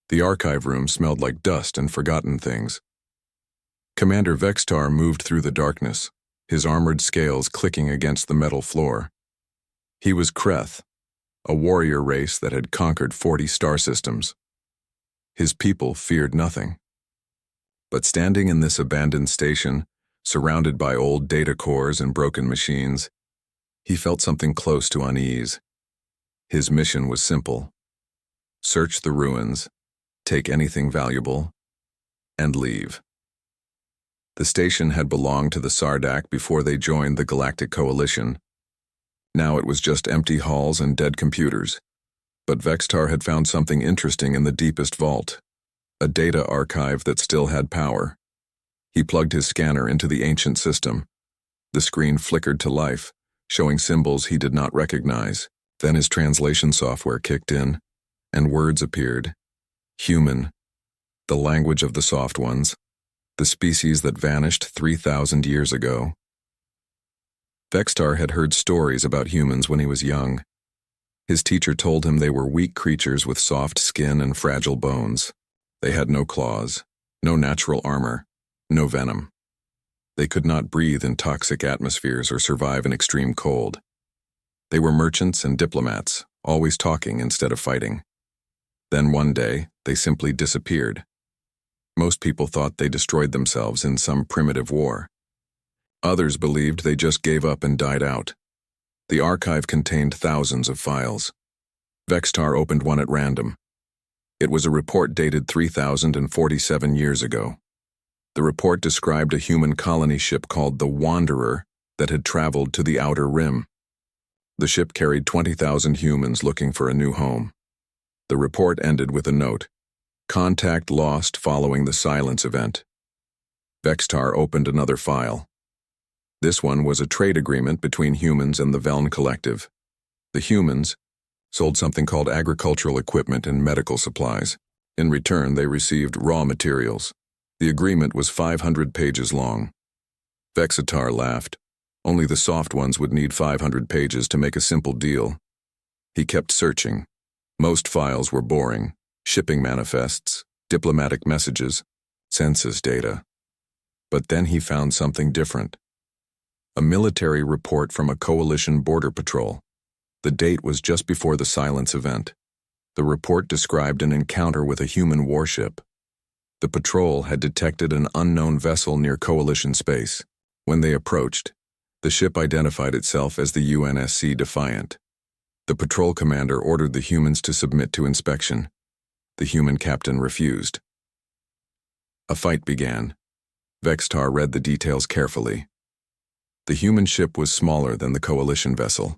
The archive room smelled like dust and forgotten things. Commander Vextar moved through the darkness, his armored scales clicking against the metal floor. He was Kreth, a warrior race that had conquered 40 star systems. His people feared nothing. But standing in this abandoned station, surrounded by old data cores and broken machines, he felt something close to unease. His mission was simple: search the ruins, take anything valuable, and leave. The station had belonged to the Sardak before they joined the Galactic Coalition. Now it was just empty halls and dead computers. But Vextar had found something interesting in the deepest vault, a data archive that still had power. He plugged his scanner into the ancient system. The screen flickered to life, showing symbols he did not recognize. Then his translation software kicked in, and words appeared. Human, the language of the soft ones, the species that vanished 3,000 years ago. Vextar had heard stories about humans when he was young. His teacher told him they were weak creatures with soft skin and fragile bones. They had no claws, no natural armor, no venom. They could not breathe in toxic atmospheres or survive in extreme cold. They were merchants and diplomats, always talking instead of fighting. Then one day, they simply disappeared. Most people thought they destroyed themselves in some primitive war. Others believed they just gave up and died out. The archive contained thousands of files. Vextar opened one at random. It was a report dated 3,047 years ago. The report described a human colony ship called the Wanderer that had traveled to the Outer Rim. The ship carried 20,000 humans looking for a new home. The report ended with a note: contact lost following the silence event. Vextar opened another file. This one was a trade agreement between humans and the Veln Collective. The humans sold something called agricultural equipment and medical supplies. In return, they received raw materials. The agreement was 500 pages long. Vextar laughed. Only the soft ones would need 500 pages to make a simple deal. He kept searching. Most files were boring: shipping manifests, diplomatic messages, census data. But then he found something different. A military report from a coalition border patrol. The date was just before the silence event. The report described an encounter with a human warship. The patrol had detected an unknown vessel near coalition space. When they approached, the ship identified itself as the UNSC Defiant. The patrol commander ordered the humans to submit to inspection. The human captain refused. A fight began. Vextar read the details carefully. The human ship was smaller than the coalition vessel.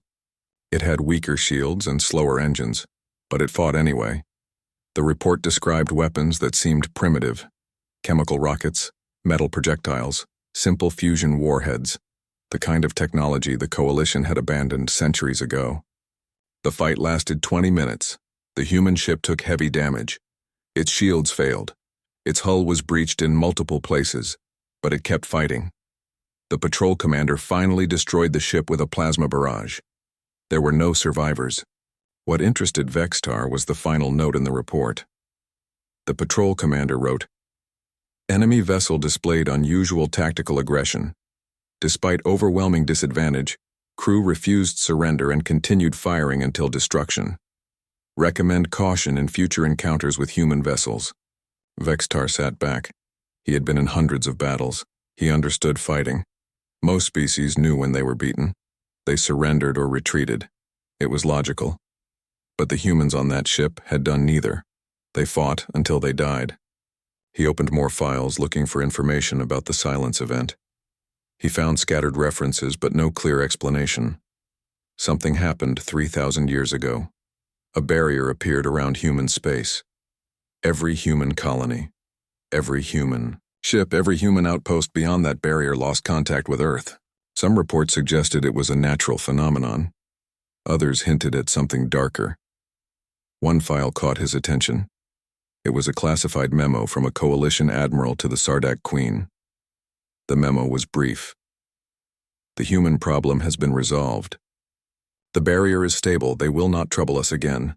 It had weaker shields and slower engines, but it fought anyway. The report described weapons that seemed primitive: chemical rockets, metal projectiles, simple fusion warheads, the kind of technology the coalition had abandoned centuries ago. The fight lasted 20 minutes. The human ship took heavy damage. Its shields failed. Its hull was breached in multiple places, but it kept fighting. The patrol commander finally destroyed the ship with a plasma barrage. There were no survivors. What interested Vextar was the final note in the report. The patrol commander wrote, "Enemy vessel displayed unusual tactical aggression. Despite overwhelming disadvantage, crew refused surrender and continued firing until destruction. Recommend caution in future encounters with human vessels." Vextar sat back. He had been in hundreds of battles. He understood fighting. Most species knew when they were beaten. They surrendered or retreated. It was logical. But the humans on that ship had done neither. They fought until they died. He opened more files looking for information about the silence event. He found scattered references but no clear explanation. Something happened 3,000 years ago. A barrier appeared around human space. Every human colony, every human ship, every human outpost beyond that barrier lost contact with Earth. Some reports suggested it was a natural phenomenon. Others hinted at something darker. One file caught his attention. It was a classified memo from a coalition admiral to the Sardak Queen. The memo was brief. "The human problem has been resolved. The barrier is stable. They will not trouble us again."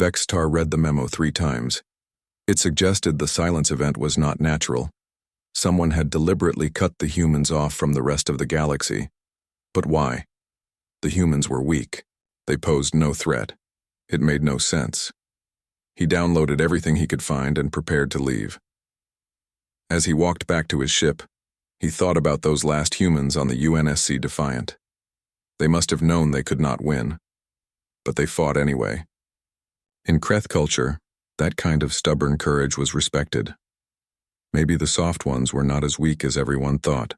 Vextar read the memo 3 times. It suggested the silence event was not natural. Someone had deliberately cut the humans off from the rest of the galaxy. But why? The humans were weak. They posed no threat. It made no sense. He downloaded everything he could find and prepared to leave. As he walked back to his ship, he thought about those last humans on the UNSC Defiant. They must have known they could not win, but they fought anyway. In Kreth culture, that kind of stubborn courage was respected. Maybe the soft ones were not as weak as everyone thought.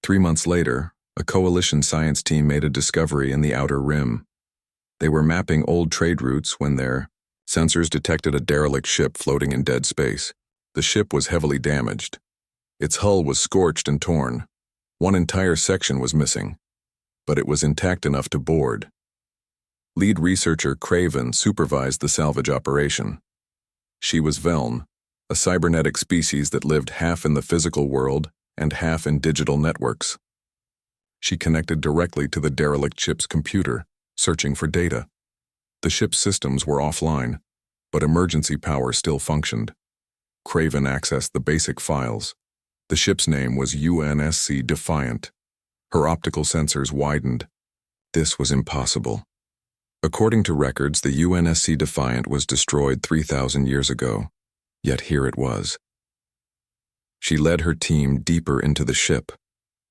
3 months later, a coalition science team made a discovery in the Outer Rim. They were mapping old trade routes when their sensors detected a derelict ship floating in dead space. The ship was heavily damaged. Its hull was scorched and torn. One entire section was missing, but it was intact enough to board. Lead researcher Craven supervised the salvage operation. She was Veln, a cybernetic species that lived half in the physical world and half in digital networks. She connected directly to the derelict ship's computer, searching for data. The ship's systems were offline, but emergency power still functioned. Craven accessed the basic files. The ship's name was UNSC Defiant. Her optical sensors widened. This was impossible. According to records, the UNSC Defiant was destroyed 3,000 years ago, yet here it was. She led her team deeper into the ship.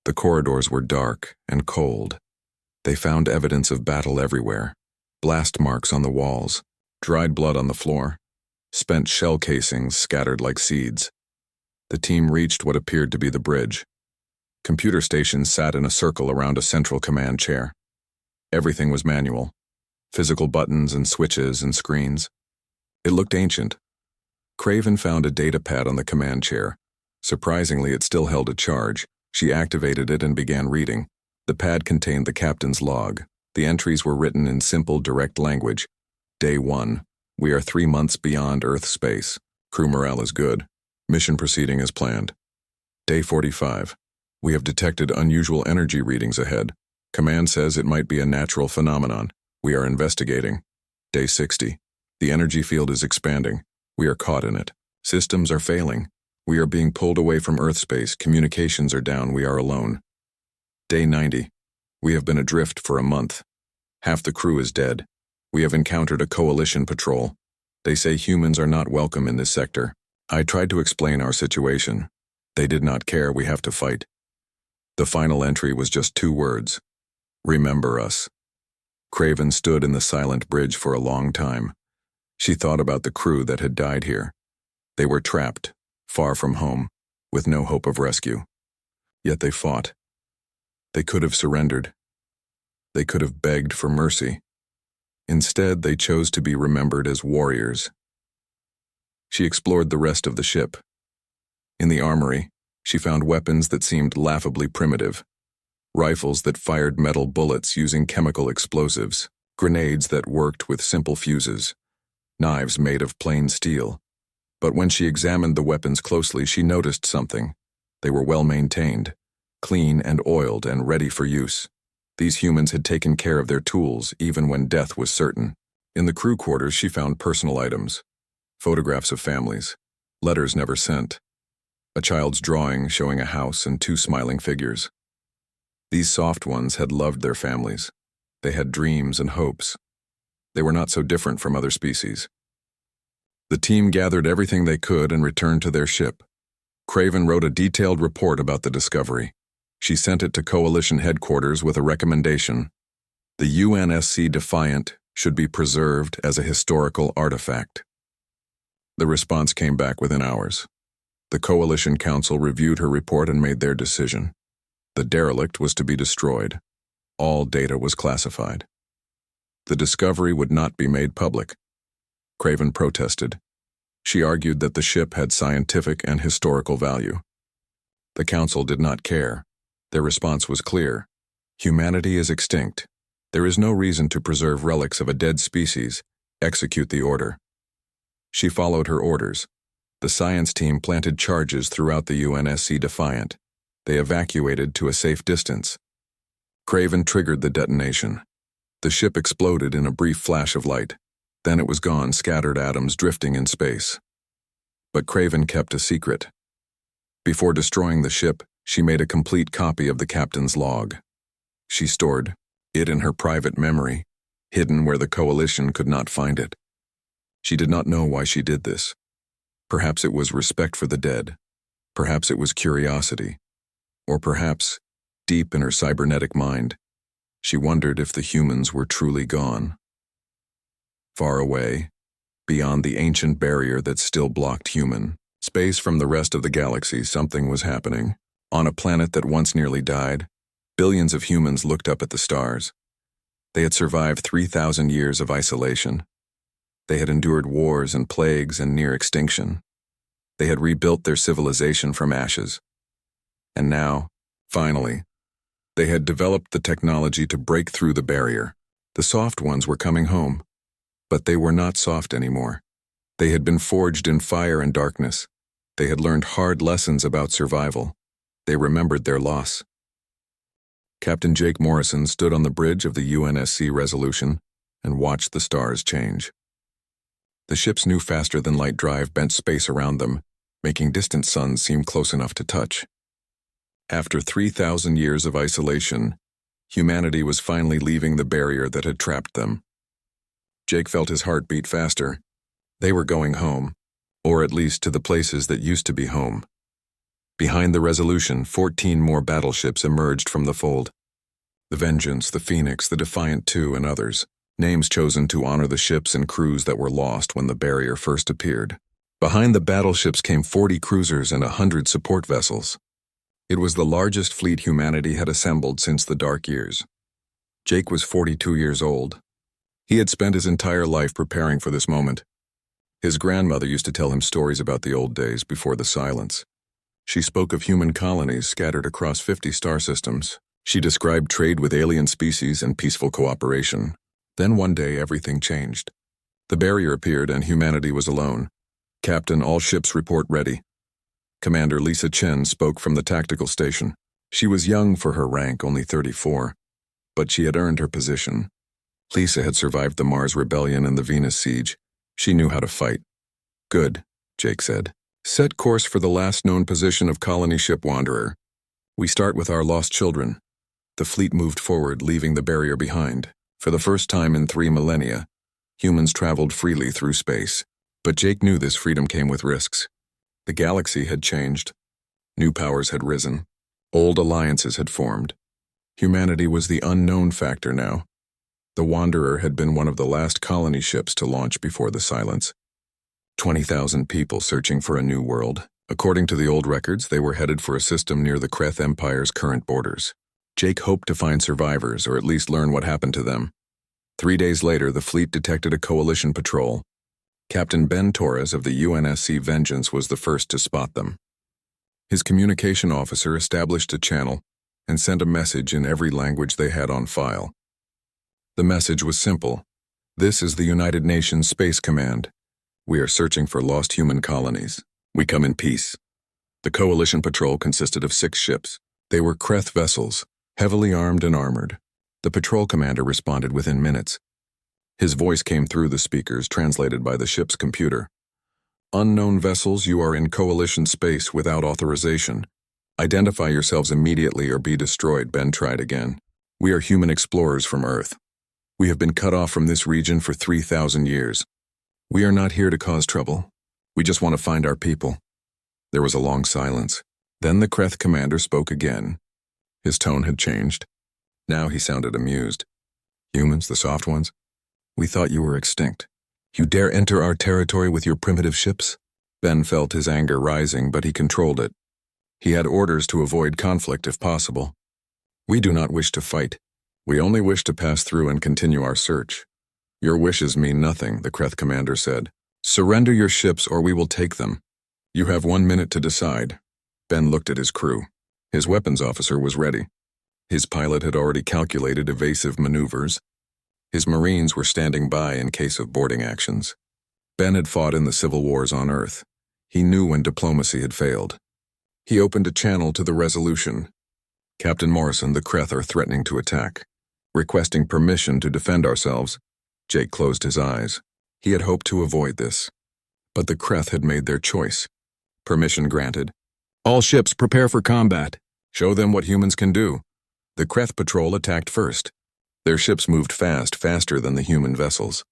The corridors were dark and cold. They found evidence of battle everywhere. Blast marks on the walls, dried blood on the floor, spent shell casings scattered like seeds. The team reached what appeared to be the bridge. Computer stations sat in a circle around a central command chair. Everything was manual. Physical buttons and switches and screens. It looked ancient. Craven found a data pad on the command chair. Surprisingly, it still held a charge. She activated it and began reading. The pad contained the captain's log. The entries were written in simple, direct language. Day 1. We are 3 months beyond Earth space. Crew morale is good. Mission proceeding as planned. Day 45. We have detected unusual energy readings ahead. Command says it might be a natural phenomenon. We are investigating. Day 60. The energy field is expanding. We are caught in it. Systems are failing. We are being pulled away from Earth space. Communications are down. We are alone. Day 90. We have been adrift for a month. Half the crew is dead. We have encountered a coalition patrol. They say humans are not welcome in this sector. I tried to explain our situation. They did not care. We have to fight. The final entry was just 2 words. Remember us. Craven stood in the silent bridge for a long time. She thought about the crew that had died here. They were trapped, far from home, with no hope of rescue. Yet they fought. They could have surrendered. They could have begged for mercy. Instead, they chose to be remembered as warriors. She explored the rest of the ship. In the armory, she found weapons that seemed laughably primitive. Rifles that fired metal bullets using chemical explosives, grenades that worked with simple fuses, knives made of plain steel. But when she examined the weapons closely, she noticed something. They were well maintained, clean and oiled and ready for use. These humans had taken care of their tools even when death was certain. In the crew quarters, she found personal items, photographs of families, letters never sent, a child's drawing showing a house and 2 smiling figures. These soft ones had loved their families. They had dreams and hopes. They were not so different from other species. The team gathered everything they could and returned to their ship. Craven wrote a detailed report about the discovery. She sent it to Coalition headquarters with a recommendation. The UNSC Defiant should be preserved as a historical artifact. The response came back within hours. The Coalition Council reviewed her report and made their decision. The derelict was to be destroyed. All data was classified. The discovery would not be made public. Craven protested. She argued that the ship had scientific and historical value. The council did not care. Their response was clear. Humanity is extinct. There is no reason to preserve relics of a dead species. Execute the order. She followed her orders. The science team planted charges throughout the UNSC Defiant. They evacuated to a safe distance. Craven triggered the detonation. The ship exploded in a brief flash of light. Then it was gone, scattered atoms drifting in space. but Craven kept a secret. Before destroying the ship, she made a complete copy of the captain's log. She stored it in her private memory, hidden where the Coalition could not find it. She did not know why she did this. Perhaps it was respect for the dead. Perhaps it was curiosity. Or perhaps, deep in her cybernetic mind, she wondered if the humans were truly gone. Far away, beyond the ancient barrier that still blocked human space from the rest of the galaxy, something was happening. On a planet that once nearly died, billions of humans looked up at the stars. They had survived 3,000 years of isolation. They had endured wars and plagues and near extinction. They had rebuilt their civilization from ashes. And now, finally, they had developed the technology to break through the barrier. The soft ones were coming home. But they were not soft anymore. They had been forged in fire and darkness. They had learned hard lessons about survival. They remembered their loss. Captain Jake Morrison stood on the bridge of the UNSC Resolution and watched the stars change. The ship's new faster-than-light drive bent space around them, making distant suns seem close enough to touch. After 3,000 years of isolation, humanity was finally leaving the barrier that had trapped them. Jake felt his heart beat faster. They were going home, or at least to the places that used to be home. Behind the Resolution, 14 more battleships emerged from the fold. The Vengeance, the Phoenix, the Defiant II, and others, names chosen to honor the ships and crews that were lost when the barrier first appeared. Behind the battleships came 40 cruisers and 100 support vessels. It was the largest fleet humanity had assembled since the Dark Years. Jake was 42 years old. He had spent his entire life preparing for this moment. His grandmother used to tell him stories about the old days before the silence. She spoke of human colonies scattered across 50 star systems. She described trade with alien species and peaceful cooperation. Then one day everything changed. The barrier appeared and humanity was alone. Captain, all ships report ready. Commander Lisa Chen spoke from the tactical station. She was young for her rank, only 34, but she had earned her position. Lisa had survived the Mars Rebellion and the Venus Siege. She knew how to fight. Good, Jake said. Set course for the last known position of colony ship Wanderer. We start with our lost children. The fleet moved forward, leaving the barrier behind. For the first time in 3 millennia, humans traveled freely through space. But Jake knew this freedom came with risks. The galaxy had changed. New powers had risen. Old alliances had formed. Humanity was the unknown factor now. The Wanderer had been one of the last colony ships to launch before the silence. 20,000 people searching for a new world. According to the old records, they were headed for a system near the Kreth Empire's current borders. Jake hoped to find survivors, or at least learn what happened to them. 3 days later, the fleet detected a coalition patrol. Captain Ben Torres of the UNSC Vengeance was the first to spot them. His communication officer established a channel and sent a message in every language they had on file. The message was simple. This is the United Nations Space Command. We are searching for lost human colonies. We come in peace. The coalition patrol consisted of 6 ships. They were Kreth vessels, heavily armed and armored. The patrol commander responded within minutes. His voice came through the speakers, translated by the ship's computer. Unknown vessels, you are in coalition space without authorization. Identify yourselves immediately or be destroyed, Ben tried again. We are human explorers from Earth. We have been cut off from this region for 3,000 years. We are not here to cause trouble. We just want to find our people. There was a long silence. Then the Kreth commander spoke again. His tone had changed. Now he sounded amused. Humans, the soft ones? We thought you were extinct. You dare enter our territory with your primitive ships? Ben felt his anger rising, but he controlled it. He had orders to avoid conflict if possible. We do not wish to fight. We only wish to pass through and continue our search. Your wishes mean nothing, the Kreth commander said. Surrender your ships or we will take them. You have 1 minute to decide. Ben looked at his crew. His weapons officer was ready. His pilot had already calculated evasive maneuvers. His Marines were standing by in case of boarding actions. Ben had fought in the civil wars on Earth. He knew when diplomacy had failed. He opened a channel to the Resolution. Captain Morrison, the Kreth are threatening to attack. Requesting permission to defend ourselves. Jake closed his eyes. He had hoped to avoid this. But the Kreth had made their choice. Permission granted. All ships prepare for combat. Show them what humans can do. The Kreth patrol attacked first. Their ships moved fast, faster than the human vessels.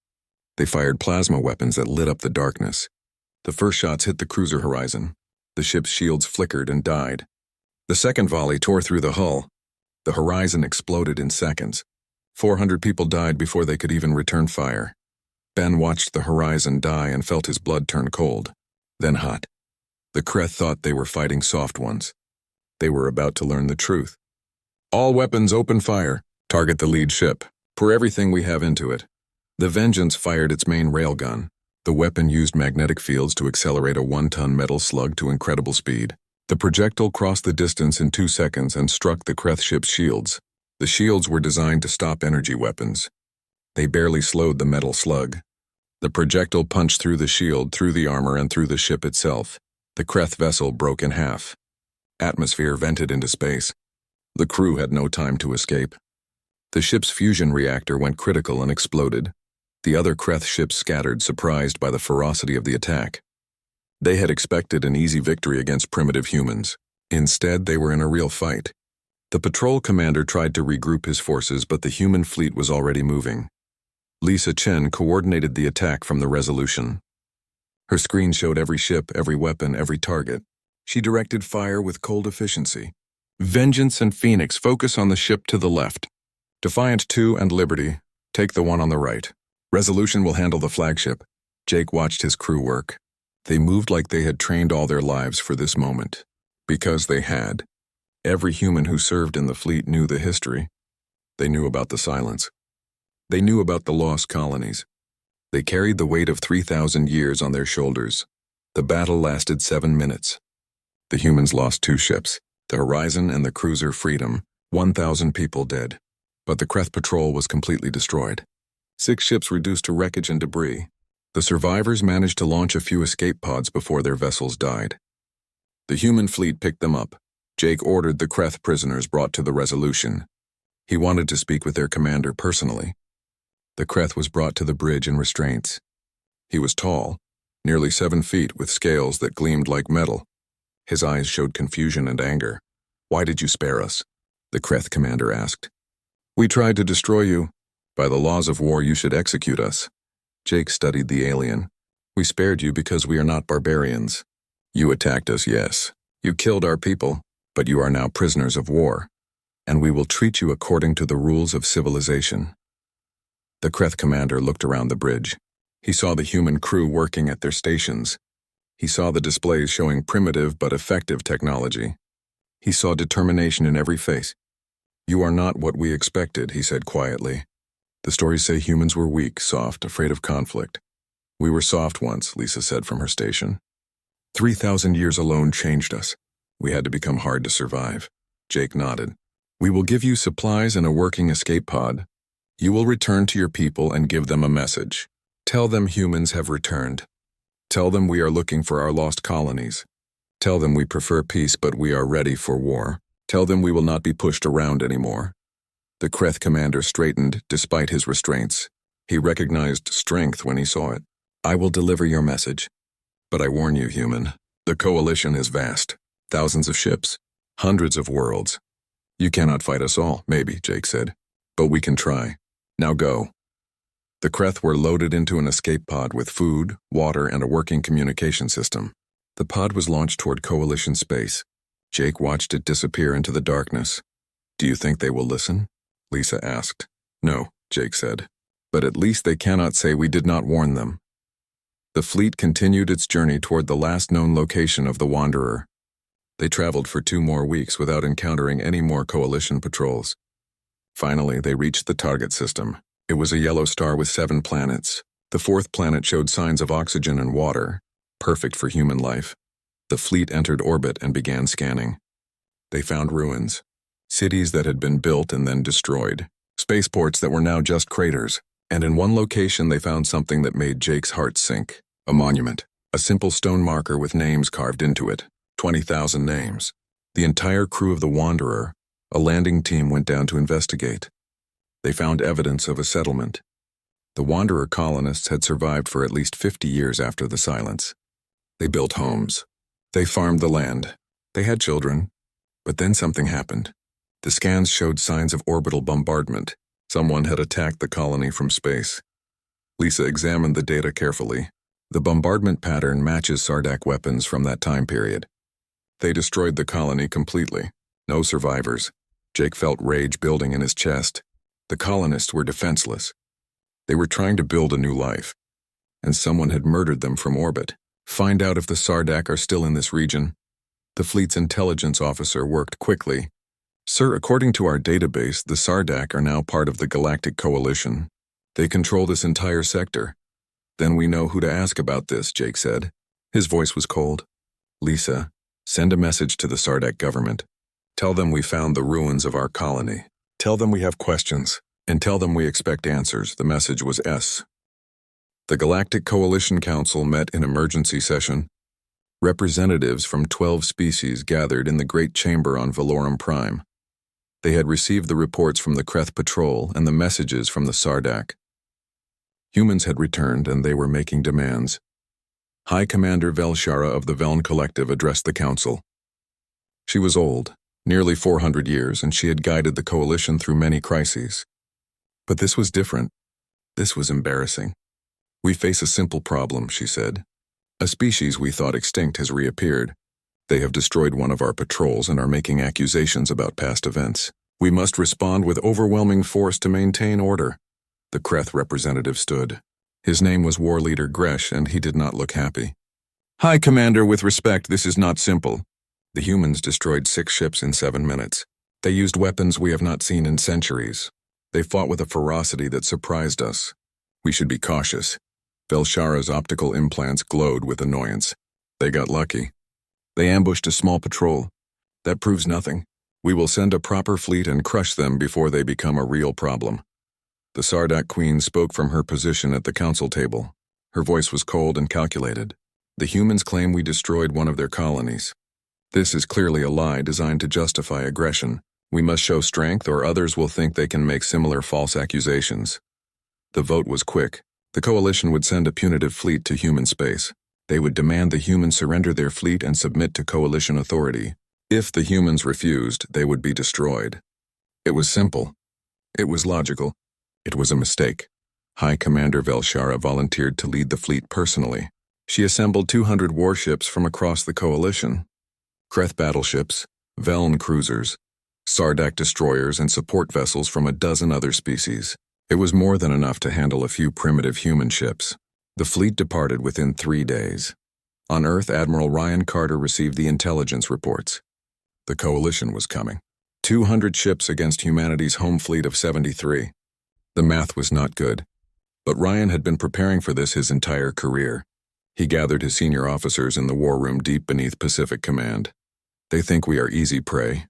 They fired plasma weapons that lit up the darkness. The first shots hit the cruiser horizon. The ship's shields flickered and died. The second volley tore through the hull. The horizon exploded in seconds. 400 people died before they could even return fire. Ben watched the horizon die and felt his blood turn cold, then hot. The Kreth thought they were fighting soft ones. They were about to learn the truth. All weapons open fire. Target the lead ship. Pour everything we have into it. The Vengeance fired its main railgun. The weapon used magnetic fields to accelerate a 1-ton metal slug to incredible speed. The projectile crossed the distance in 2 seconds and struck the Kreth ship's shields. The shields were designed to stop energy weapons. They barely slowed the metal slug. The projectile punched through the shield, through the armor, and through the ship itself. The Kreth vessel broke in half. Atmosphere vented into space. The crew had no time to escape. The ship's fusion reactor went critical and exploded. The other Kreth ships scattered, surprised by the ferocity of the attack. They had expected an easy victory against primitive humans. Instead, they were in a real fight. The patrol commander tried to regroup his forces, but the human fleet was already moving. Lisa Chen coordinated the attack from the Resolution. Her screen showed every ship, every weapon, every target. She directed fire with cold efficiency. Vengeance and Phoenix focus on the ship to the left. Defiant 2 and Liberty, take the one on the right. Resolution will handle the flagship. Jake watched his crew work. They moved like they had trained all their lives for this moment. Because they had. Every human who served in the fleet knew the history. They knew about the silence. They knew about the lost colonies. They carried the weight of 3,000 years on their shoulders. The battle lasted 7 minutes. The humans lost 2 ships, the Horizon and the cruiser Freedom, 1,000 people dead. But the Kreth patrol was completely destroyed. 6 ships reduced to wreckage and debris. The survivors managed to launch a few escape pods before their vessels died. The human fleet picked them up. Jake ordered the Kreth prisoners brought to the Resolution. He wanted to speak with their commander personally. The Kreth was brought to the bridge in restraints. He was tall, nearly 7 feet, with scales that gleamed like metal. His eyes showed confusion and anger. "Why did you spare us?" the Kreth commander asked. "We tried to destroy you. By the laws of war, you should execute us." Jake studied the alien. "We spared you because we are not barbarians. You attacked us, yes. You killed our people, but you are now prisoners of war, and we will treat you according to the rules of civilization." The Kreth commander looked around the bridge. He saw the human crew working at their stations. He saw the displays showing primitive but effective technology. He saw determination in every face. "You are not what we expected," he said quietly. "The stories say humans were weak, soft, afraid of conflict. We were soft once," Lisa said from her station. 3,000 years alone changed us. We had to become hard to survive." Jake nodded. "We will give you supplies and a working escape pod. You will return to your people and give them a message. Tell them humans have returned. Tell them we are looking for our lost colonies. Tell them we prefer peace, but we are ready for war. Tell them we will not be pushed around anymore." The Kreth commander straightened despite his restraints. He recognized strength when he saw it. "I will deliver your message. But I warn you, human, the coalition is vast. Thousands of ships, hundreds of worlds. You cannot fight us all, maybe," Jake said. "But we can try. Now go." The Kreth were loaded into an escape pod with food, water, and a working communication system. The pod was launched toward Coalition space. Jake watched it disappear into the darkness. "Do you think they will listen?" Lisa asked. "No," Jake said. "But at least they cannot say we did not warn them." The fleet continued its journey toward the last known location of the Wanderer. They traveled for 2 more weeks without encountering any more Coalition patrols. Finally, they reached the target system. It was a yellow star with 7 planets. The 4th planet showed signs of oxygen and water, perfect for human life. The fleet entered orbit and began scanning. They found ruins, cities that had been built and then destroyed, spaceports that were now just craters, and in one location they found something that made Jake's heart sink. A monument, a simple stone marker with names carved into it, 20,000 names. The entire crew of the Wanderer, a landing team, went down to investigate. They found evidence of a settlement. The wanderer colonists had survived for at least 50 years after the silence. They built homes. They farmed the land. They had children. But then something happened. The scans showed signs of orbital bombardment. Someone had attacked the colony from space. Lisa examined the data carefully. The bombardment pattern matches Sardak weapons from that time period. They destroyed the colony completely. No survivors. Jake felt rage building in his chest. The colonists were defenseless. They were trying to build a new life. And someone had murdered them from orbit. Find out if the Sardak are still in this region. The fleet's intelligence officer worked quickly. Sir, according to our database, the Sardak are now part of the Galactic Coalition. They control this entire sector. Then we know who to ask about this, Jake said. His voice was cold. Lisa, send a message to the Sardak government. Tell them we found the ruins of our colony. Tell them we have questions. And tell them we expect answers. The message was S. The Galactic Coalition Council met in emergency session. Representatives from 12 species gathered in the Great Chamber on Valorum Prime. They had received the reports from the Kreth Patrol and the messages from the Sardak. Humans had returned and they were making demands. High Commander Velshara of the Veln Collective addressed the council. She was old, nearly 400 years, and she had guided the coalition through many crises. But this was different. This was embarrassing. We face a simple problem, she said. A species we thought extinct has reappeared. They have destroyed one of our patrols and are making accusations about past events. We must respond with overwhelming force to maintain order. The Kreth representative stood. His name was War Leader Gresh, and he did not look happy. High Commander, with respect, this is not simple. The humans destroyed 6 ships in 7 minutes. They used weapons we have not seen in centuries. They fought with a ferocity that surprised us. We should be cautious. Velshara's optical implants glowed with annoyance. They got lucky. They ambushed a small patrol. That proves nothing. We will send a proper fleet and crush them before they become a real problem. The Sardak Queen spoke from her position at the council table. Her voice was cold and calculated. The humans claim we destroyed one of their colonies. This is clearly a lie designed to justify aggression. We must show strength or others will think they can make similar false accusations. The vote was quick. The coalition would send a punitive fleet to human space. They would demand the humans surrender their fleet and submit to coalition authority. If the humans refused, they would be destroyed. It was simple. It was logical. It was a mistake. High Commander Velshara volunteered to lead the fleet personally. She assembled 200 warships from across the coalition. Kreth battleships, Veln cruisers, Sardak destroyers, and support vessels from a dozen other species. It was more than enough to handle a few primitive human ships. The fleet departed within 3 days. On Earth, Admiral Ryan Carter received the intelligence reports. The coalition was coming. 200 ships against humanity's home fleet of 73. The math was not good. But Ryan had been preparing for this his entire career. He gathered his senior officers in the war room deep beneath Pacific Command. They think we are easy prey,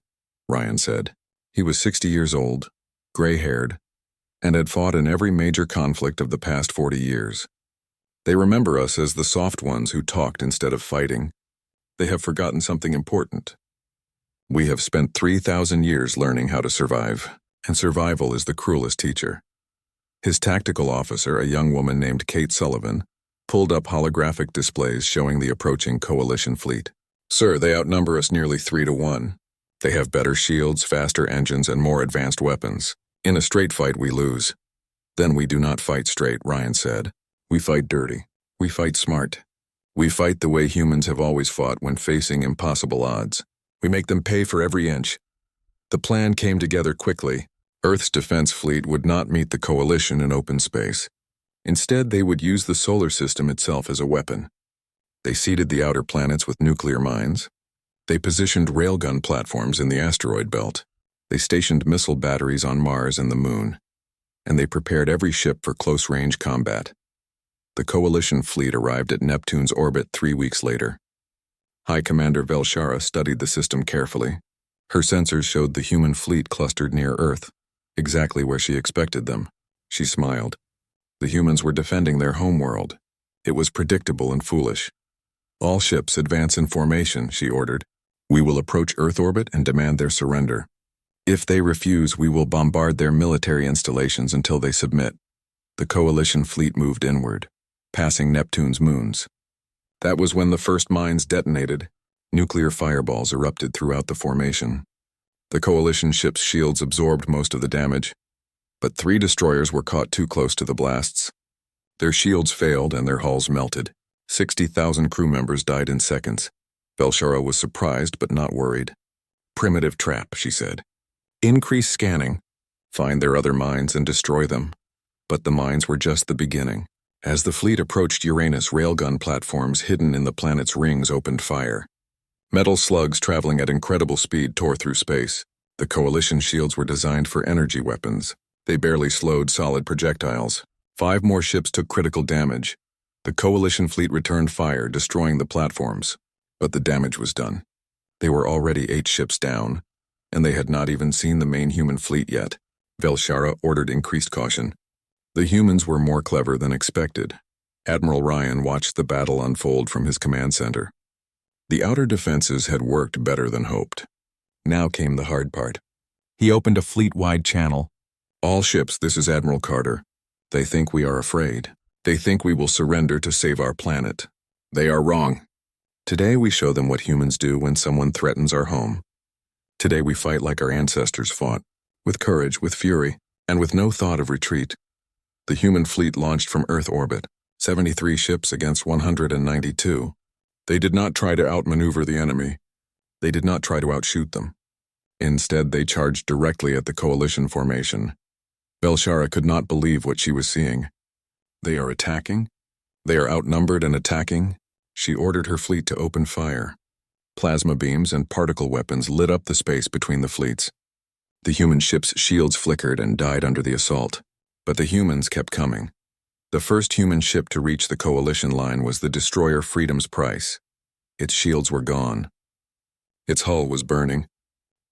Ryan said. He was 60 years old, gray-haired, and had fought in every major conflict of the past 40 years. They remember us as the soft ones who talked instead of fighting. They have forgotten something important. We have spent 3,000 years learning how to survive, and survival is the cruelest teacher. His tactical officer, a young woman named Kate Sullivan, pulled up holographic displays showing the approaching coalition fleet. Sir, they outnumber us nearly 3-1. They have better shields, faster engines, and more advanced weapons. In a straight fight, we lose. Then we do not fight straight, Ryan said. We fight dirty. We fight smart. We fight the way humans have always fought when facing impossible odds. We make them pay for every inch. The plan came together quickly. Earth's defense fleet would not meet the coalition in open space. Instead, they would use the solar system itself as a weapon. They seeded the outer planets with nuclear mines. They positioned railgun platforms in the asteroid belt. They stationed missile batteries on Mars and the Moon. And they prepared every ship for close-range combat. The coalition fleet arrived at Neptune's orbit 3 weeks later. High Commander Velshara studied the system carefully. Her sensors showed the human fleet clustered near Earth, exactly where she expected them. She smiled. The humans were defending their homeworld. It was predictable and foolish. All ships advance in formation, she ordered. We will approach Earth orbit and demand their surrender. If they refuse, we will bombard their military installations until they submit. The coalition fleet moved inward, passing Neptune's moons. That was when the first mines detonated. Nuclear fireballs erupted throughout the formation. The coalition ship's shields absorbed most of the damage, but 3 destroyers were caught too close to the blasts. Their shields failed and their hulls melted. 60,000 crew members died in seconds. Velshara was surprised but not worried. "Primitive trap," she said. "Increase scanning. Find their other mines and destroy them." But the mines were just the beginning. As the fleet approached Uranus, railgun platforms hidden in the planet's rings opened fire. Metal slugs traveling at incredible speed tore through space. The coalition shields were designed for energy weapons. They barely slowed solid projectiles. 5 more ships took critical damage. The coalition fleet returned fire, destroying the platforms. But the damage was done. They were already 8 ships down, and they had not even seen the main human fleet yet. Velshara ordered increased caution. The humans were more clever than expected. Admiral Ryan watched the battle unfold from his command center. The outer defenses had worked better than hoped. Now came the hard part. He opened a fleet-wide channel. "All ships, this is Admiral Carter. They think we are afraid. They think we will surrender to save our planet. They are wrong. Today we show them what humans do when someone threatens our home. Today we fight like our ancestors fought, with courage, with fury, and with no thought of retreat." The human fleet launched from Earth orbit, 73 ships against 192. They did not try to outmaneuver the enemy. They did not try to outshoot them. Instead, they charged directly at the coalition formation. Velshara could not believe what she was seeing. They are attacking? They are outnumbered and attacking? She ordered her fleet to open fire. Plasma beams and particle weapons lit up the space between the fleets. The human ship's shields flickered and died under the assault. But the humans kept coming. The first human ship to reach the coalition line was the destroyer Freedom's Price. Its shields were gone. Its hull was burning,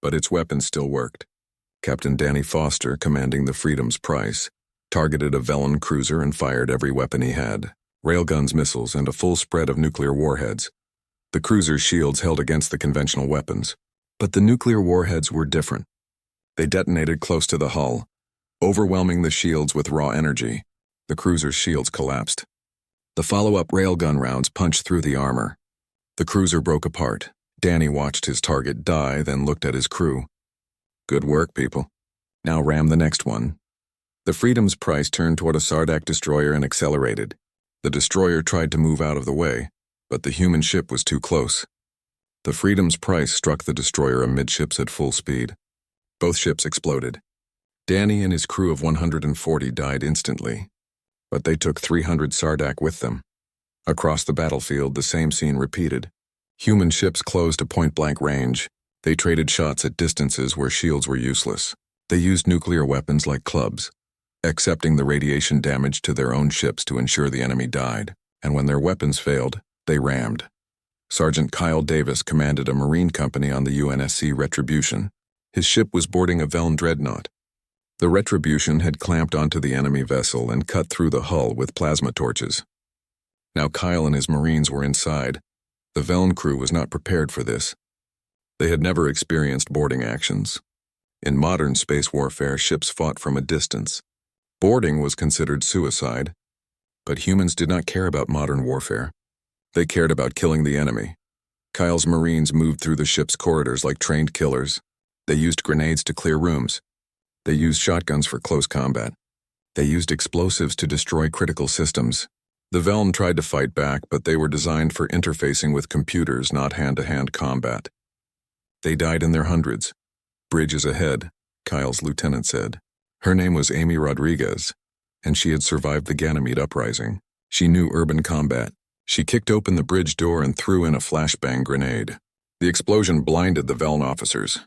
but its weapons still worked. Captain Danny Foster, commanding the Freedom's Price, targeted a Velen cruiser and fired every weapon he had, railguns, missiles, and a full spread of nuclear warheads. The cruiser's shields held against the conventional weapons, but the nuclear warheads were different. They detonated close to the hull, overwhelming the shields with raw energy. The cruiser's shields collapsed. The follow-up railgun rounds punched through the armor. The cruiser broke apart. Danny watched his target die, then looked at his crew. "Good work, people. Now ram the next one." The Freedom's Price turned toward a Sardak destroyer and accelerated. The destroyer tried to move out of the way, but the human ship was too close. The Freedom's Price struck the destroyer amidships at full speed. Both ships exploded. Danny and his crew of 140 died instantly, but they took 300 Sardak with them. Across the battlefield, the same scene repeated. Human ships closed to point-blank range. They traded shots at distances where shields were useless. They used nuclear weapons like clubs, accepting the radiation damage to their own ships to ensure the enemy died. And when their weapons failed, they rammed. Sergeant Kyle Davis commanded a marine company on the UNSC Retribution. His ship was boarding a Velen dreadnought. The Retribution had clamped onto the enemy vessel and cut through the hull with plasma torches. Now Kyle and his Marines were inside. The Velen crew was not prepared for this. They had never experienced boarding actions. In modern space warfare, ships fought from a distance. Boarding was considered suicide, but humans did not care about modern warfare. They cared about killing the enemy. Kyle's Marines moved through the ship's corridors like trained killers. They used grenades to clear rooms. They used shotguns for close combat. They used explosives to destroy critical systems. The Velen tried to fight back, but they were designed for interfacing with computers, not hand-to-hand combat. They died in their hundreds. "Bridge is ahead," Kyle's lieutenant said. Her name was Amy Rodriguez, and she had survived the Ganymede uprising. She knew urban combat. She kicked open the bridge door and threw in a flashbang grenade. The explosion blinded the Velen officers.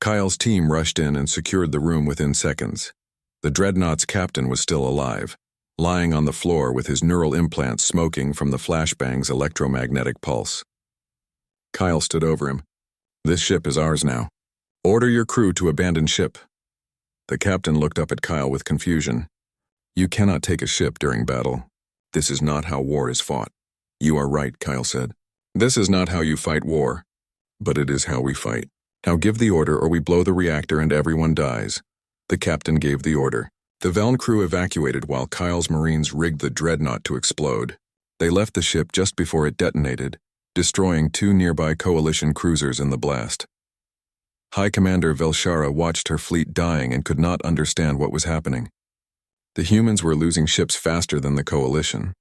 Kyle's team rushed in and secured the room within seconds. The dreadnought's captain was still alive, lying on the floor with his neural implants smoking from the flashbang's electromagnetic pulse. Kyle stood over him. "This ship is ours now. Order your crew to abandon ship." The captain looked up at Kyle with confusion. "You cannot take a ship during battle. This is not how war is fought." "You are right," Kyle said. "This is not how you fight war, but it is how we fight. Now give the order or we blow the reactor and everyone dies." The captain gave the order. The Veln crew evacuated while Kyle's Marines rigged the dreadnought to explode. They left the ship just before it detonated, destroying 2 nearby Coalition cruisers in the blast. High Commander Velshara watched her fleet dying and could not understand what was happening. The humans were losing ships faster than the Coalition,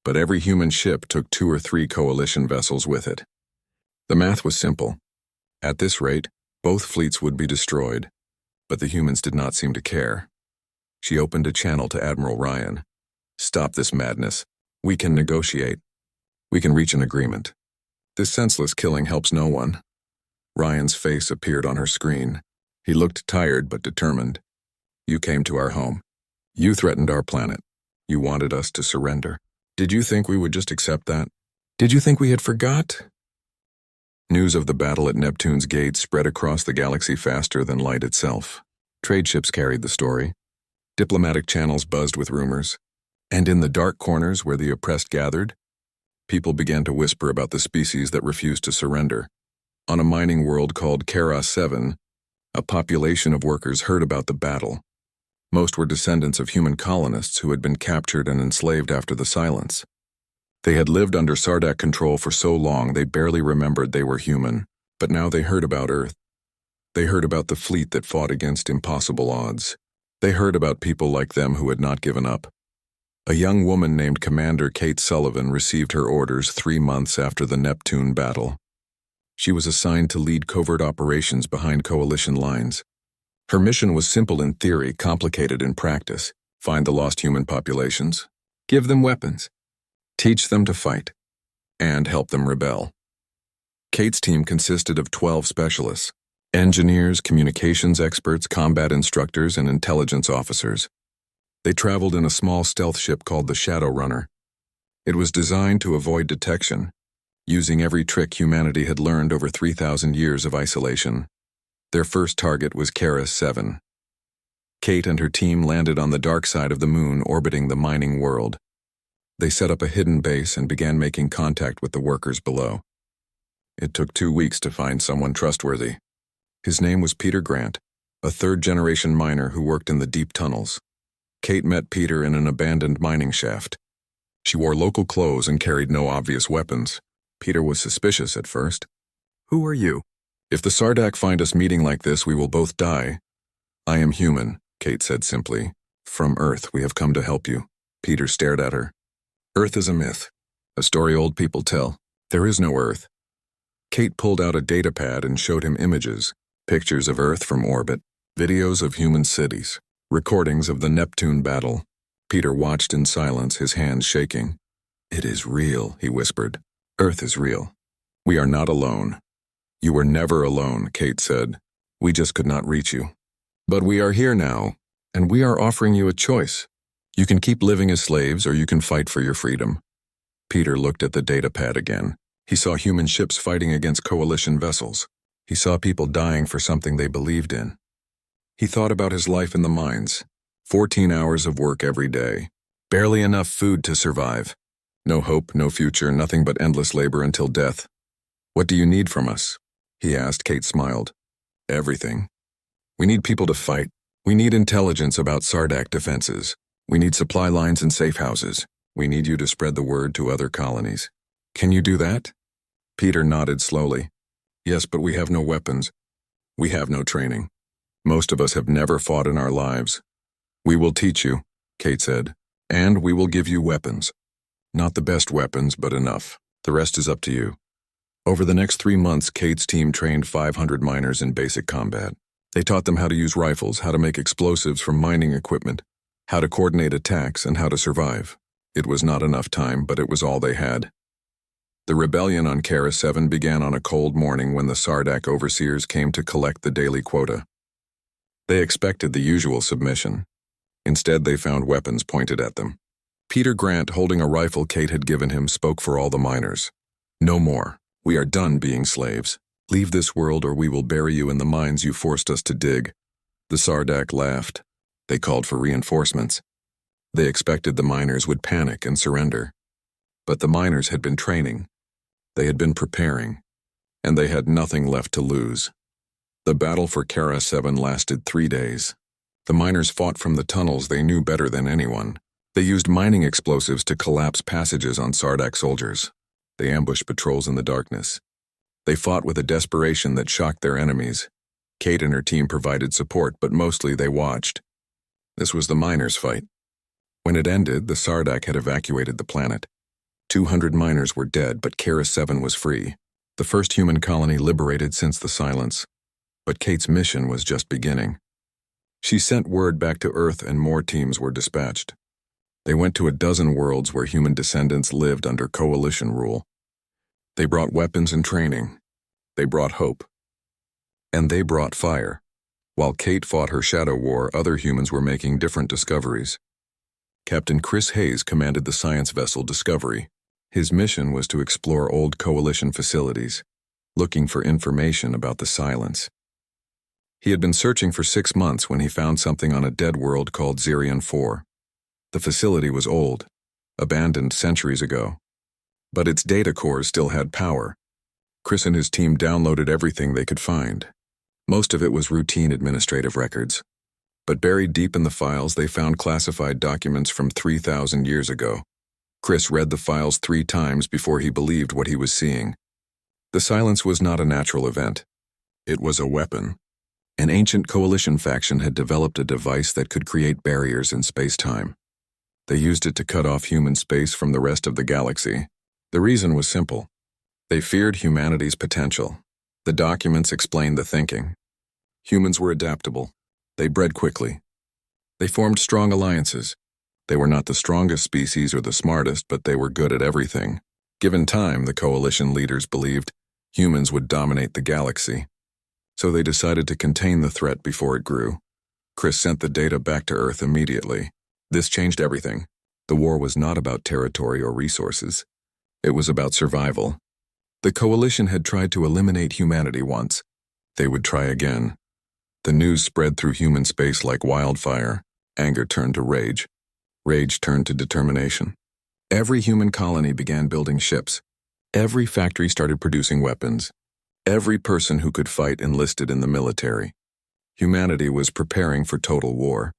but every human ship took 2 or 3 Coalition vessels with it. The math was simple. At this rate, both fleets would be destroyed, but the humans did not seem to care. She opened a channel to Admiral Ryan. "Stop this madness. We can negotiate. We can reach an agreement. This senseless killing helps no one." Ryan's face appeared on her screen. He looked tired but determined. "You came to our home. You threatened our planet. You wanted us to surrender. Did you think we would just accept that? Did you think we had forgot?" News of the battle at Neptune's gate spread across the galaxy faster than light itself. Trade ships carried the story. Diplomatic channels buzzed with rumors. And in the dark corners where the oppressed gathered, people began to whisper about the species that refused to surrender. On a mining world called Kara 7, a population of workers heard about the battle. Most were descendants of human colonists who had been captured and enslaved after the Silence. They had lived under Sardak control for so long they barely remembered they were human, but now they heard about Earth. They heard about the fleet that fought against impossible odds. They heard about people like them who had not given up. A young woman named Commander Kate Sullivan received her orders 3 months after the Neptune battle. She was assigned to lead covert operations behind Coalition lines. Her mission was simple in theory, complicated in practice. Find the lost human populations, give them weapons, teach them to fight, and help them rebel. Kate's team consisted of 12 specialists: engineers, communications experts, combat instructors, and intelligence officers. They traveled in a small stealth ship called the Shadow Runner. It was designed to avoid detection, using every trick humanity had learned over 3,000 years of isolation. Their first target was Kara 7. Kate and her team landed on the dark side of the moon orbiting the mining world. They set up a hidden base and began making contact with the workers below. It took 2 weeks to find someone trustworthy. His name was Peter Grant, a third-generation miner who worked in the deep tunnels. Kate met Peter in an abandoned mining shaft. She wore local clothes and carried no obvious weapons. Peter was suspicious at first. "Who are you?" "If the Sardak find us meeting like this, we will both die." "I am human," Kate said simply. "From Earth, we have come to help you." Peter stared at her. "Earth is a myth, a story old people tell. There is no Earth." Kate pulled out a data pad and showed him images, pictures of Earth from orbit, videos of human cities, recordings of the Neptune battle. Peter watched in silence, his hands shaking. "It is real," he whispered. "Earth is real. We are not alone." "You were never alone," Kate said. "We just could not reach you. But we are here now, and we are offering you a choice. You can keep living as slaves, or you can fight for your freedom." Peter looked at the data pad again. He saw human ships fighting against Coalition vessels. He saw people dying for something they believed in. He thought about his life in the mines. 14 hours of work every day. Barely enough food to survive. No hope, no future, nothing but endless labor until death. "What do you need from us?" he asked. Kate smiled. "Everything. We need people to fight. We need intelligence about Sardak defenses. We need supply lines and safe houses. We need you to spread the word to other colonies. Can you do that?" Peter nodded slowly. "Yes, but we have no weapons. We have no training. Most of us have never fought in our lives." "We will teach you," Kate said, "and we will give you weapons. Not the best weapons, but enough. The rest is up to you." Over the next 3 months, Kate's team trained 500 miners in basic combat. They taught them how to use rifles, how to make explosives from mining equipment, how to coordinate attacks, and how to survive. It was not enough time, but it was all they had. The rebellion on Kara 7 began on a cold morning when the Sardak overseers came to collect the daily quota. They expected the usual submission. Instead, they found weapons pointed at them. Peter Grant, holding a rifle Kate had given him, spoke for all the miners. "No more. We are done being slaves. Leave this world or we will bury you in the mines you forced us to dig." The Sardak laughed. They called for reinforcements. They expected the miners would panic and surrender. But the miners had been training. They had been preparing. And they had nothing left to lose. The battle for Kara 7 lasted 3 days. The miners fought from the tunnels they knew better than anyone. They used mining explosives to collapse passages on Sardak soldiers. They ambushed patrols in the darkness. They fought with a desperation that shocked their enemies. Kate and her team provided support, but mostly they watched. This was the miners' fight. When it ended, the Sardak had evacuated the planet. 200 miners were dead, but Kara 7 was free. The first human colony liberated since the silence. But Kate's mission was just beginning. She sent word back to Earth and more teams were dispatched. They went to a dozen worlds where human descendants lived under coalition rule. They brought weapons and training. They brought hope. And they brought fire. While Kate fought her shadow war, other humans were making different discoveries. Captain Chris Hayes commanded the science vessel Discovery. His mission was to explore old coalition facilities, looking for information about the silence. He had been searching for 6 months when he found something on a dead world called Xerion 4. The facility was old, abandoned centuries ago. But its data cores still had power. Chris and his team downloaded everything they could find. Most of it was routine administrative records. But buried deep in the files, they found classified documents from 3,000 years ago. Chris read the files 3 times before he believed what he was seeing. The silence was not a natural event. It was a weapon. An ancient coalition faction had developed a device that could create barriers in space-time. They used it to cut off human space from the rest of the galaxy. The reason was simple. They feared humanity's potential. The documents explained the thinking. Humans were adaptable. They bred quickly. They formed strong alliances. They were not the strongest species or the smartest, but they were good at everything. Given time, the coalition leaders believed humans would dominate the galaxy. So they decided to contain the threat before it grew. Chris sent the data back to Earth immediately. This changed everything. The war was not about territory or resources. It was about survival. The coalition had tried to eliminate humanity once. They would try again. The news spread through human space like wildfire. Anger turned to rage. Rage turned to determination. Every human colony began building ships. Every factory started producing weapons. Every person who could fight enlisted in the military. Humanity was preparing for total war.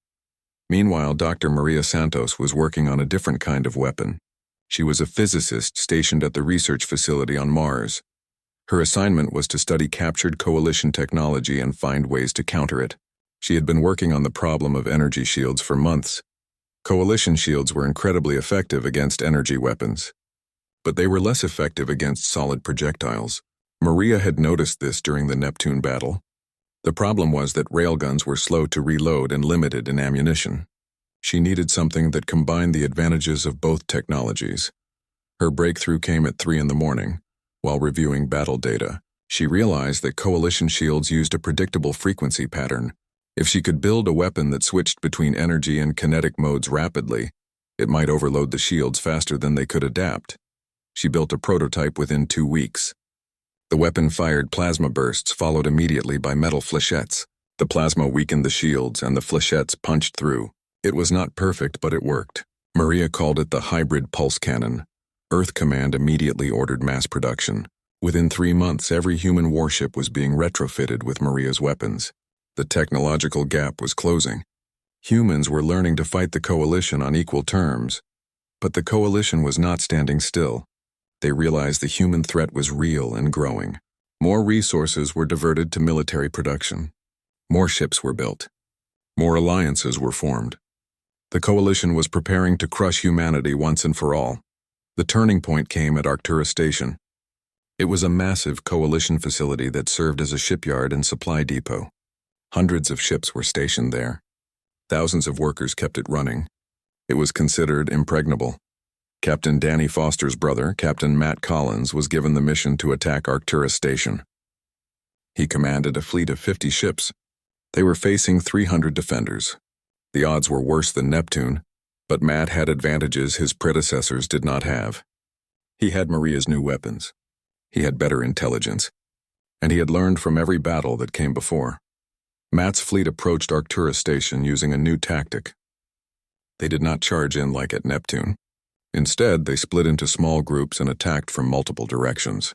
Meanwhile, Dr. Maria Santos was working on a different kind of weapon. She was a physicist stationed at the research facility on Mars. Her assignment was to study captured coalition technology and find ways to counter it. She had been working on the problem of energy shields for months. Coalition shields were incredibly effective against energy weapons. But they were less effective against solid projectiles. Maria had noticed this during the Neptune battle. The problem was that railguns were slow to reload and limited in ammunition. She needed something that combined the advantages of both technologies. Her breakthrough came at 3 a.m. While reviewing battle data, she realized that coalition shields used a predictable frequency pattern. If she could build a weapon that switched between energy and kinetic modes rapidly, it might overload the shields faster than they could adapt. She built a prototype within 2 weeks. The weapon fired plasma bursts followed immediately by metal flechettes. The plasma weakened the shields and the flechettes punched through. It was not perfect, but it worked. Maria called it the hybrid pulse cannon. Earth Command immediately ordered mass production. Within 3 months, every human warship was being retrofitted with Maria's weapons. The technological gap was closing. Humans were learning to fight the coalition on equal terms. But the coalition was not standing still. They realized the human threat was real and growing. More resources were diverted to military production. More ships were built. More alliances were formed. The coalition was preparing to crush humanity once and for all. The turning point came at Arcturus Station. It was a massive coalition facility that served as a shipyard and supply depot. Hundreds of ships were stationed there. Thousands of workers kept it running. It was considered impregnable. Captain Danny Foster's brother, Captain Matt Collins, was given the mission to attack Arcturus Station. He commanded a fleet of 50 ships. They were facing 300 defenders. The odds were worse than Neptune, but Matt had advantages his predecessors did not have. He had Maria's new weapons. He had better intelligence. And he had learned from every battle that came before. Matt's fleet approached Arcturus Station using a new tactic. They did not charge in like at Neptune. Instead, they split into small groups and attacked from multiple directions.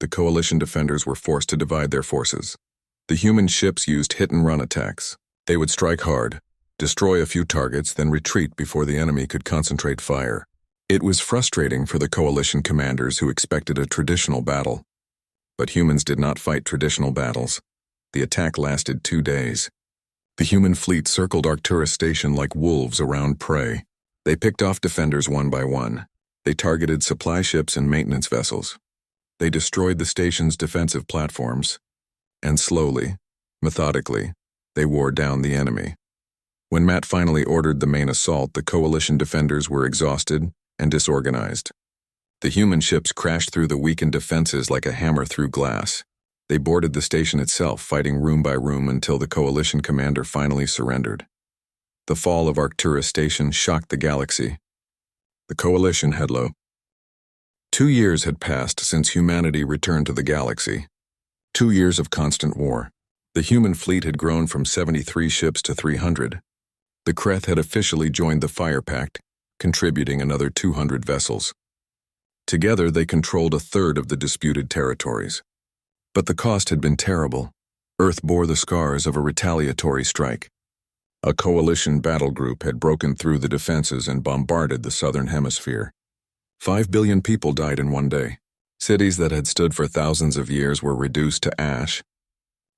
The coalition defenders were forced to divide their forces. The human ships used hit-and-run attacks. They would strike hard, destroy a few targets, then retreat before the enemy could concentrate fire. It was frustrating for the coalition commanders who expected a traditional battle. But humans did not fight traditional battles. The attack lasted 2 days. The human fleet circled Arcturus Station like wolves around prey. They picked off defenders one by one. They targeted supply ships and maintenance vessels. They destroyed the station's defensive platforms. And slowly, methodically, they wore down the enemy. When Matt finally ordered the main assault, the coalition defenders were exhausted and disorganized. The human ships crashed through the weakened defenses like a hammer through glass. They boarded the station itself, fighting room by room until the coalition commander finally surrendered. The fall of Arcturus Station shocked the galaxy. The coalition had low. 2 years had passed since humanity returned to the galaxy. 2 years of constant war. The human fleet had grown from 73 ships to 300. The Kreth had officially joined the Fire Pact, contributing another 200 vessels. Together, they controlled a third of the disputed territories. But the cost had been terrible. Earth bore the scars of a retaliatory strike. A coalition battle group had broken through the defenses and bombarded the southern hemisphere. 5 billion people died in one day. Cities that had stood for thousands of years were reduced to ash.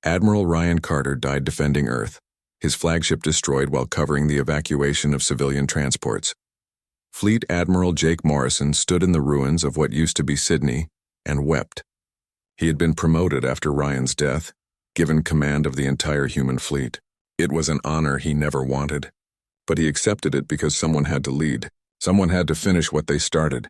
Admiral Ryan Carter died defending Earth, his flagship destroyed while covering the evacuation of civilian transports. Fleet Admiral Jake Morrison stood in the ruins of what used to be Sydney and wept. He had been promoted after Ryan's death, given command of the entire human fleet. It was an honor he never wanted, but he accepted it because someone had to lead. Someone had to finish what they started.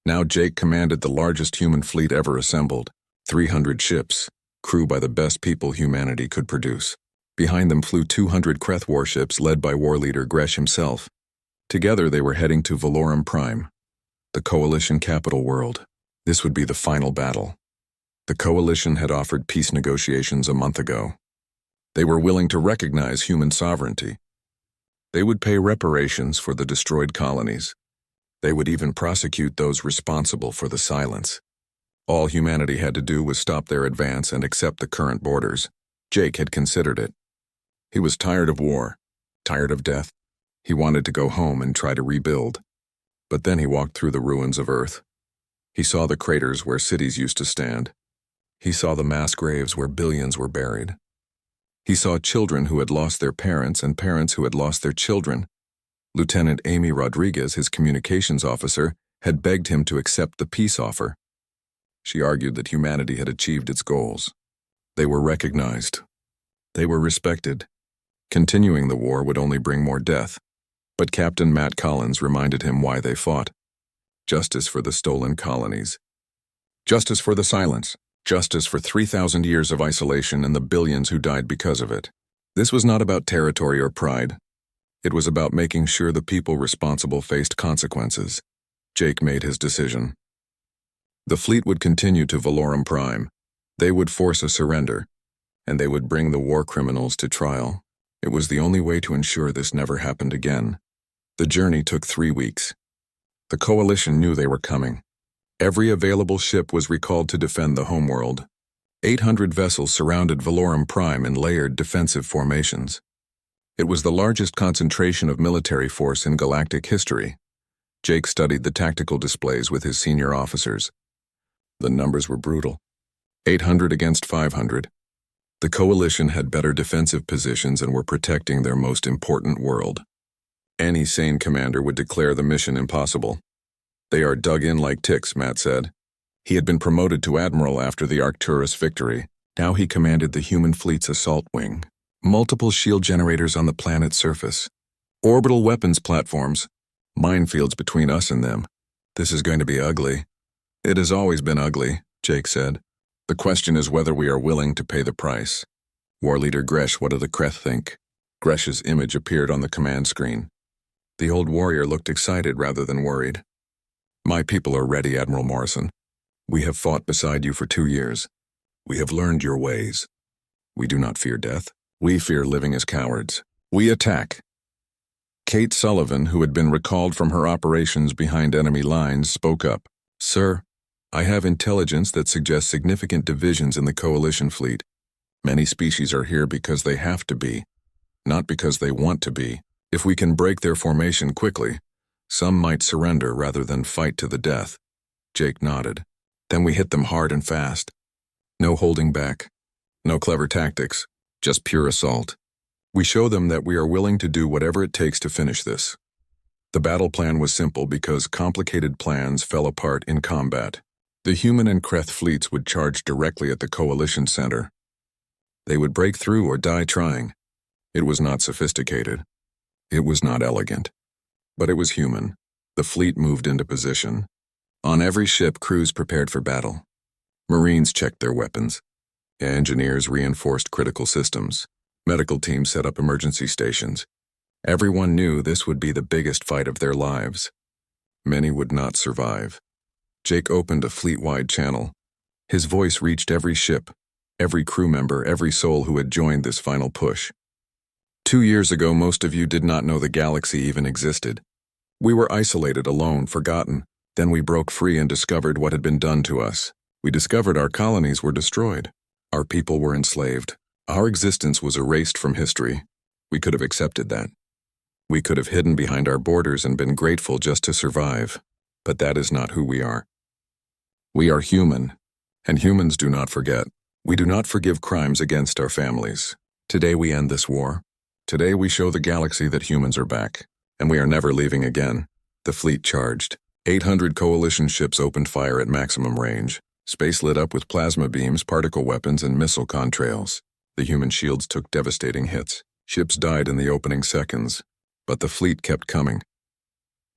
Now Jake commanded the largest human fleet ever assembled, 300 ships, crewed by the best people humanity could produce. Behind them flew 200 Kreth warships led by war leader Gresh himself. Together they were heading to Valorum Prime, the Coalition capital world. This would be the final battle. The Coalition had offered peace negotiations a month ago. They were willing to recognize human sovereignty. They would pay reparations for the destroyed colonies. They would even prosecute those responsible for the silence. All humanity had to do was stop their advance and accept the current borders. Jake had considered it. He was tired of war, tired of death. He wanted to go home and try to rebuild. But then he walked through the ruins of Earth. He saw the craters where cities used to stand. He saw the mass graves where billions were buried. He saw children who had lost their parents and parents who had lost their children. Lieutenant Amy Rodriguez, his communications officer, had begged him to accept the peace offer. She argued that humanity had achieved its goals. They were recognized. They were respected. Continuing the war would only bring more death. But Captain Matt Collins reminded him why they fought. Justice for the stolen colonies. Justice for the silence. Justice for 3,000 years of isolation and the billions who died because of it. This was not about territory or pride. It was about making sure the people responsible faced consequences. Jake made his decision. The fleet would continue to Valorum Prime. They would force a surrender, and they would bring the war criminals to trial. It was the only way to ensure this never happened again. The journey took 3 weeks. The Coalition knew they were coming. Every available ship was recalled to defend the homeworld. 800 vessels surrounded Valorum Prime in layered defensive formations. It was the largest concentration of military force in galactic history. Jake studied the tactical displays with his senior officers. The numbers were brutal. 800 against 500. The Coalition had better defensive positions and were protecting their most important world. Any sane commander would declare the mission impossible. They are dug in like ticks, Matt said. He had been promoted to admiral after the Arcturus victory. Now he commanded the human fleet's assault wing. Multiple shield generators on the planet's surface. Orbital weapons platforms. Minefields between us and them. This is going to be ugly. It has always been ugly, Jake said. The question is whether we are willing to pay the price. War leader Gresh, what do the Kreth think? Gresh's image appeared on the command screen. The old warrior looked excited rather than worried. My people are ready, Admiral Morrison. We have fought beside you for 2 years. We have learned your ways. We do not fear death. We fear living as cowards. We attack. Kate Sullivan, who had been recalled from her operations behind enemy lines, spoke up. Sir, I have intelligence that suggests significant divisions in the Coalition fleet. Many species are here because they have to be. Not because they want to be. If we can break their formation quickly, some might surrender rather than fight to the death. Jake nodded. Then we hit them hard and fast. No holding back. No clever tactics. Just pure assault. We show them that we are willing to do whatever it takes to finish this. The battle plan was simple because complicated plans fell apart in combat. The human and Kreth fleets would charge directly at the Coalition center. They would break through or die trying. It was not sophisticated. It was not elegant. But it was human. The fleet moved into position. On every ship, crews prepared for battle. Marines checked their weapons. Engineers reinforced critical systems. Medical teams set up emergency stations. Everyone knew this would be the biggest fight of their lives. Many would not survive. Jake opened a fleet-wide channel. His voice reached every ship, every crew member, every soul who had joined this final push. 2 years ago, most of you did not know the galaxy even existed. We were isolated, alone, forgotten. Then we broke free and discovered what had been done to us. We discovered our colonies were destroyed. Our people were enslaved. Our existence was erased from history. We could have accepted that. We could have hidden behind our borders and been grateful just to survive. But that is not who we are. We are human, and humans do not forget. We do not forgive crimes against our families. Today we end this war. Today we show the galaxy that humans are back, and we are never leaving again. The fleet charged. 800 Coalition ships opened fire at maximum range. Space lit up with plasma beams, particle weapons, and missile contrails. The human shields took devastating hits. Ships died in the opening seconds, but the fleet kept coming.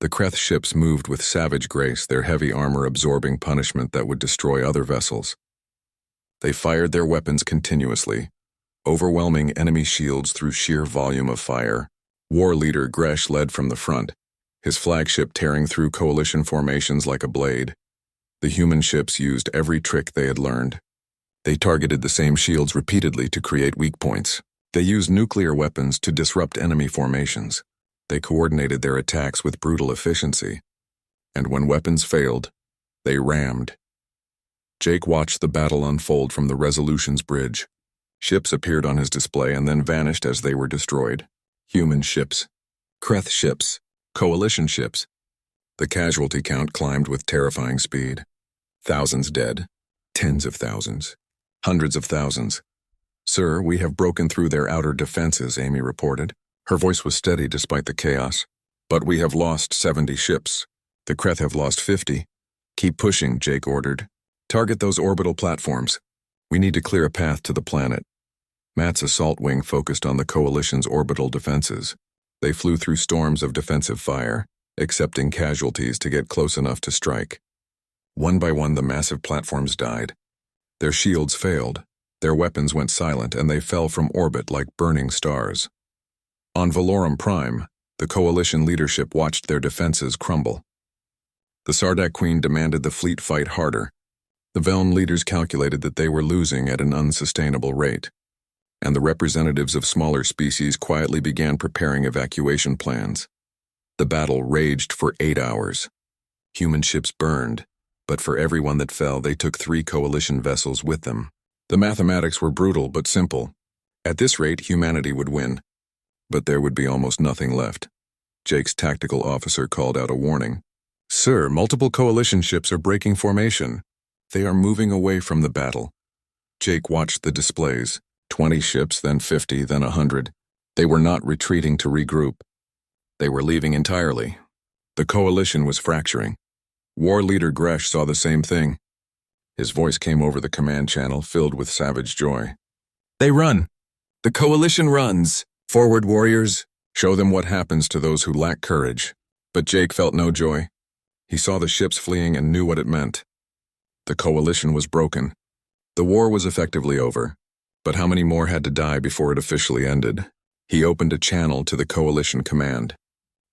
The Kreth ships moved with savage grace, their heavy armor absorbing punishment that would destroy other vessels. They fired their weapons continuously, overwhelming enemy shields through sheer volume of fire. War leader Gresh led from the front, his flagship tearing through Coalition formations like a blade. The human ships used every trick they had learned. They targeted the same shields repeatedly to create weak points. They used nuclear weapons to disrupt enemy formations. They coordinated their attacks with brutal efficiency. And when weapons failed, they rammed. Jake watched the battle unfold from the Resolution's bridge. Ships appeared on his display and then vanished as they were destroyed. Human ships, Kreth ships, Coalition ships. The casualty count climbed with terrifying speed. Thousands dead, tens of thousands, hundreds of thousands. "Sir, we have broken through their outer defenses," Amy reported. Her voice was steady despite the chaos. "But we have lost 70 ships. The Kreth have lost 50. Keep pushing," Jake ordered. "Target those orbital platforms. We need to clear a path to the planet." Matt's assault wing focused on the Coalition's orbital defenses. They flew through storms of defensive fire, accepting casualties to get close enough to strike. One by one, the massive platforms died. Their shields failed, their weapons went silent, and they fell from orbit like burning stars. On Valorum Prime, the Coalition leadership watched their defenses crumble. The Sardak Queen demanded the fleet fight harder. The Veln leaders calculated that they were losing at an unsustainable rate, and the representatives of smaller species quietly began preparing evacuation plans. The battle raged for 8 hours. Human ships burned, but for everyone that fell, they took 3 Coalition vessels with them. The mathematics were brutal but simple. At this rate, humanity would win. But there would be almost nothing left. Jake's tactical officer called out a warning. "Sir, multiple Coalition ships are breaking formation. They are moving away from the battle." Jake watched the displays. 20 ships, then 50, then 100. They were not retreating to regroup. They were leaving entirely. The Coalition was fracturing. War leader Gresh saw the same thing. His voice came over the command channel, filled with savage joy. "They run! The Coalition runs! Forward, warriors! Show them what happens to those who lack courage." But Jake felt no joy. He saw the ships fleeing and knew what it meant. The Coalition was broken. The war was effectively over. But how many more had to die before it officially ended? He opened a channel to the Coalition command.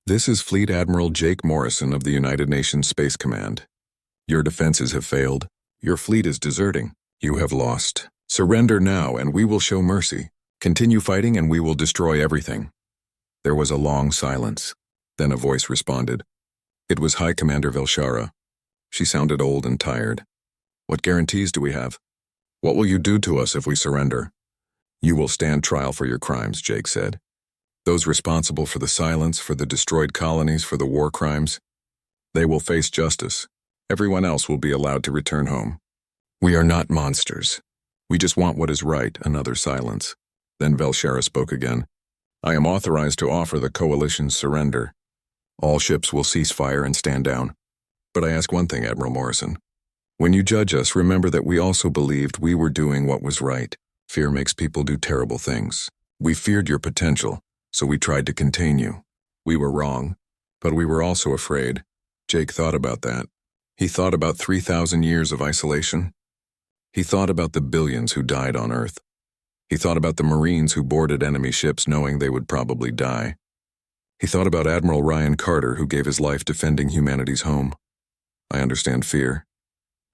"This is Fleet Admiral Jake Morrison of the United Nations Space Command. Your defenses have failed. Your fleet is deserting. You have lost. Surrender now and we will show mercy. Continue fighting and we will destroy everything." There was a long silence. Then a voice responded. It was High Commander Velshara. She sounded old and tired. "What guarantees do we have? What will you do to us if we surrender?" "You will stand trial for your crimes," Jake said. Those responsible for the silence, for the destroyed colonies, for the war crimes, they will face justice. Everyone else will be allowed to return home. We are not monsters. We just want what is right. Another silence. Then Velshara spoke again. I am authorized to offer the coalition's surrender. All ships will cease fire and stand down. But I ask one thing, Admiral Morrison. When you judge us, remember that we also believed we were doing what was right. Fear makes people do terrible things. We feared your potential, so we tried to contain you. We were wrong, but we were also afraid. Jake thought about that. He thought about 3,000 years of isolation. He thought about the billions who died on Earth. He thought about the Marines who boarded enemy ships knowing they would probably die. He thought about Admiral Ryan Carter, who gave his life defending humanity's home. I understand fear,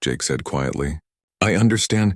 Jake said quietly. I understand